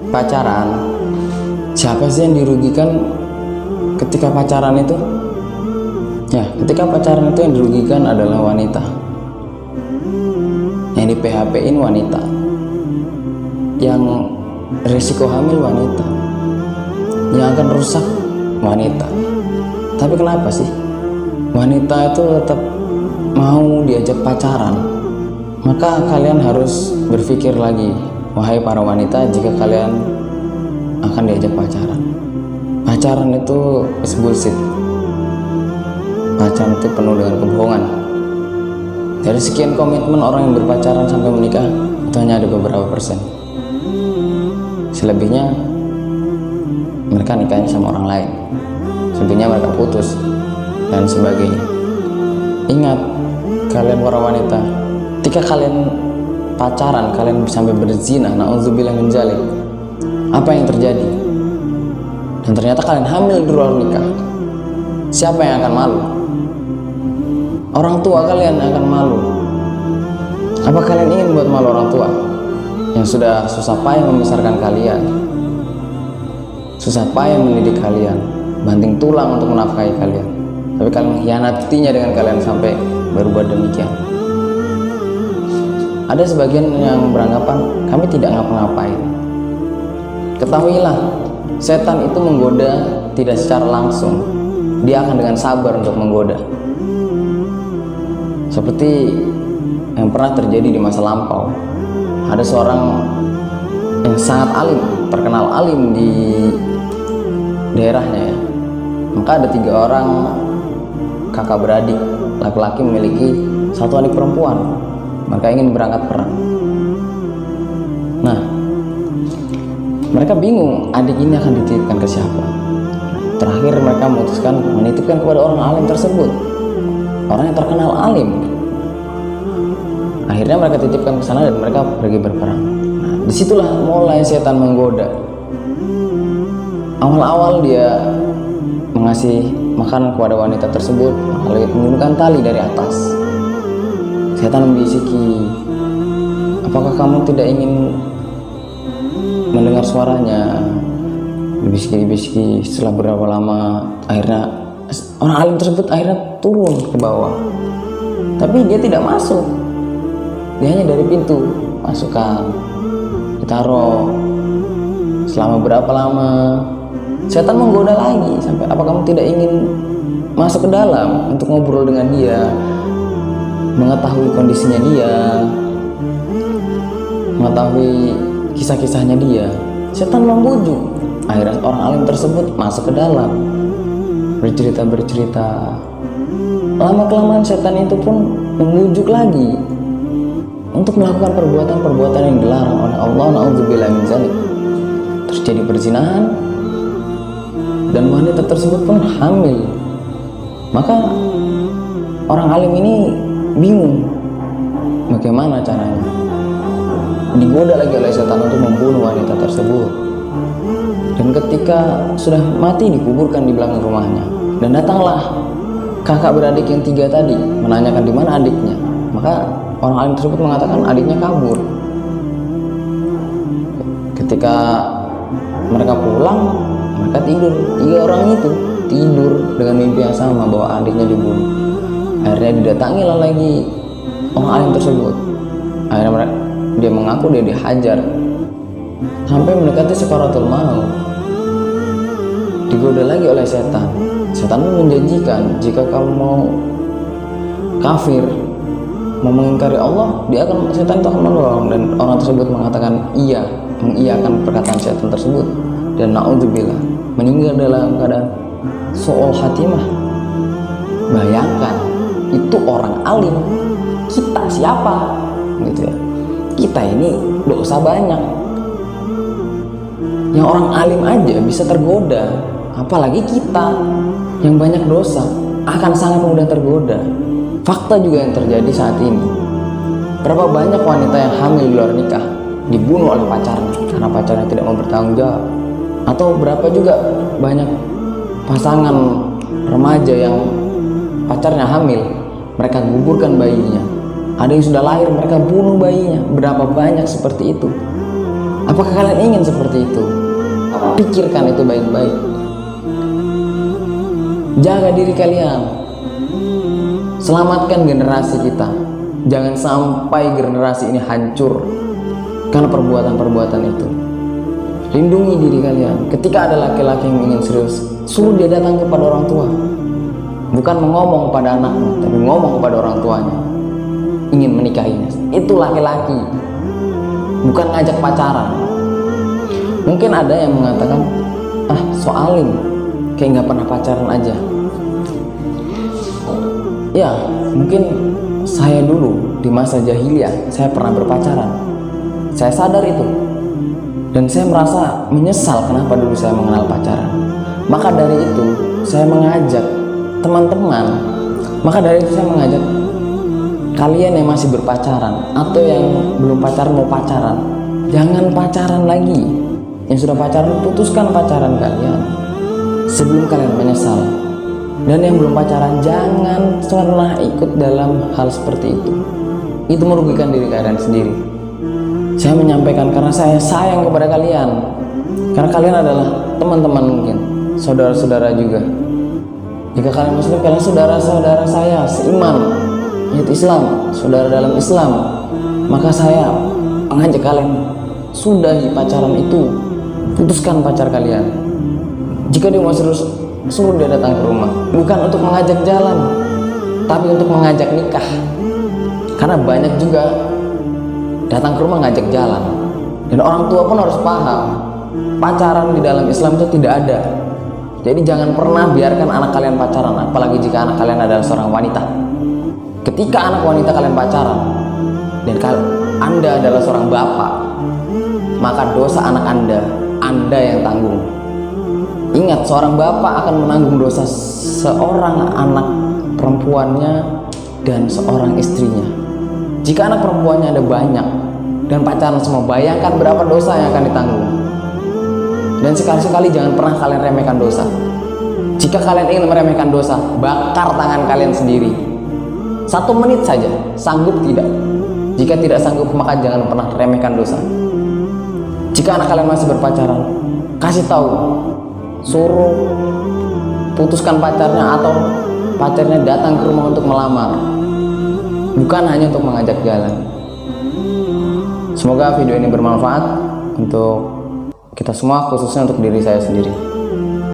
pacaran, siapa sih yang dirugikan ketika pacaran itu? Ya, ketika pacaran itu yang dirugikan adalah wanita. Yang di PHP-in wanita. Yang risiko hamil wanita. Yang akan rusak wanita. Tapi kenapa sih wanita itu tetap mau diajak pacaran? Maka kalian harus berpikir lagi, wahai para wanita, jika kalian akan diajak pacaran. Pacaran itu is bullshit. Pacaran itu penuh dengan kebohongan. Dari sekian komitmen orang yang berpacaran sampai menikah, itu hanya ada beberapa persen. Selebihnya mereka nikahnya sama orang lain. Selebihnya mereka putus dan sebagainya. Ingat, kalian para wanita, ketika kalian pacaran, kalian sampai berzina, na'udzubillah min dzalik, apa yang terjadi? Dan ternyata kalian hamil di luar nikah. Siapa yang akan malu? Orang tua kalian akan malu. Apa kalian ingin buat malu orang tua yang sudah susah payah membesarkan kalian, susah payah mendidik kalian, banting tulang untuk menafkahi kalian, tapi kalian mengkhianatinya dengan kalian sampai berbuat demikian? Ada sebagian yang beranggapan kami tidak ngapa-ngapain. Ketahuilah, setan itu menggoda tidak secara langsung. Dia akan dengan sabar untuk menggoda. Seperti yang pernah terjadi di masa lampau. Ada seorang yang sangat alim, terkenal alim di daerahnya ya. Maka ada 3 orang kakak beradik, laki-laki memiliki 1 adik perempuan. Mereka ingin berangkat perang. Nah, mereka bingung adik ini akan dititipkan ke siapa. Terakhir mereka memutuskan menitipkan kepada orang alim tersebut, orang yang terkenal alim. Akhirnya mereka titipkan ke sana dan mereka pergi berperang. Nah, disitulah mulai setan menggoda. Awal-awal dia mengasih makanan kepada wanita tersebut, lalu menurunkan tali dari atas. Setan membisiki, apakah kamu tidak ingin mendengar suaranya? Dibisiki-bisiki. Setelah berapa lama, akhirnya orang alim tersebut akhirnya turun ke bawah. Tapi dia tidak masuk. Dia hanya dari pintu masukkan, ditaruh. Selama berapa lama, setan menggoda lagi sampai, apa kamu tidak ingin masuk ke dalam untuk ngobrol dengan dia, mengetahui kondisinya dia, mengetahui kisah-kisahnya dia? Setan membujuk. Akhirnya orang alim tersebut masuk ke dalam, bercerita. Lama-kelamaan setan itu pun membujuk lagi untuk melakukan perbuatan-perbuatan yang dilarang oleh Allah, na'udzubillah min dzalik. Terjadi perzinahan dan wanita tersebut pun hamil. Maka orang alim ini bingung bagaimana caranya. Digoda lagi oleh setan untuk membunuh wanita tersebut. Dan ketika sudah mati, dikuburkan di belakang rumahnya. Dan datanglah kakak beradik yang 3 tadi menanyakan di mana adiknya. Maka orang alim tersebut mengatakan adiknya kabur. Ketika mereka pulang, mereka tidur. 3 orang itu tidur dengan mimpi yang sama bahwa adiknya dibunuh. Akhirnya didatangilah lagi orang alim tersebut. Akhirnya dia mengaku dia dihajar sampai mendekati sakaratul maut. Digoda lagi oleh setan. Setan pun menjanjikan, jika kamu mau kafir, mau mengingkari Allah, setan itu akan menolong. Dan orang tersebut mengatakan iya, mengiyakan perkataan setan tersebut, dan na'udzubillah, meninggal dalam keadaan su'ul khatimah. Bayangkan, itu orang alim, kita siapa? Gitu ya. Kita ini dosa banyak. Yang orang alim aja bisa tergoda, apalagi kita yang banyak dosa akan sangat mudah tergoda. Fakta juga yang terjadi saat ini. Berapa banyak wanita yang hamil di luar nikah dibunuh oleh pacarnya karena pacarnya tidak mau bertanggung jawab. Atau berapa juga banyak pasangan remaja yang pacarnya hamil, mereka gugurkan bayinya. Ada yang sudah lahir, mereka bunuh bayinya. Berapa banyak seperti itu. Apakah kalian ingin seperti itu? Pikirkan itu baik-baik. Jaga diri kalian. Selamatkan generasi kita. Jangan sampai generasi ini hancur karena perbuatan-perbuatan itu. Lindungi diri kalian. Ketika ada laki-laki yang ingin serius, suruh dia datang kepada orang tua. Bukan mengomong kepada anaknya, tapi ngomong kepada orang tuanya. Ingin menikahinya. Itu laki-laki. Bukan ngajak pacaran. Mungkin ada yang mengatakan, soalin, kayak nggak pernah pacaran aja. Ya, mungkin saya dulu di masa jahiliyah saya pernah berpacaran. Saya sadar itu, dan saya merasa menyesal kenapa dulu saya mengenal pacaran. Maka dari itu saya mengajak teman-teman, kalian yang masih berpacaran atau yang belum pacaran mau pacaran, jangan pacaran lagi. Yang sudah pacaran, putuskan pacaran kalian sebelum kalian menyesal. Dan yang belum pacaran, jangan pernah ikut dalam hal seperti itu. Itu merugikan diri kalian sendiri. Saya menyampaikan karena saya sayang kepada kalian. Karena kalian adalah teman-teman, mungkin saudara-saudara juga. Jika kalian muslim, kalian saudara-saudara saya seiman, yaitu Islam, saudara dalam Islam. Maka saya mengajak kalian, sudahi pacaran itu. Putuskan pacar kalian. Jika dia mau serius, suruh dia datang ke rumah. Bukan untuk mengajak jalan, tapi untuk mengajak nikah. Karena banyak juga datang ke rumah ngajak jalan. Dan orang tua pun harus paham, pacaran di dalam Islam itu tidak ada. Jadi jangan pernah biarkan anak kalian pacaran, apalagi jika anak kalian adalah seorang wanita. Ketika anak wanita kalian pacaran dan Anda adalah seorang bapak, maka dosa anak Anda yang tanggung. Ingat, seorang bapak akan menanggung dosa seorang anak perempuannya dan seorang istrinya. Jika anak perempuannya ada banyak dan pacaran semua, bayangkan berapa dosa yang akan ditanggung. Dan sekali-sekali jangan pernah kalian remehkan dosa. Jika kalian ingin meremehkan dosa, bakar tangan kalian sendiri. 1 menit saja, sanggup tidak? Jika tidak sanggup, maka jangan pernah remehkan dosa. Jika anak kalian masih berpacaran, kasih tahu, suruh putuskan pacarnya atau pacarnya datang ke rumah untuk melamar, bukan hanya untuk mengajak jalan. Semoga video ini bermanfaat untuk kita semua, khususnya untuk diri saya sendiri.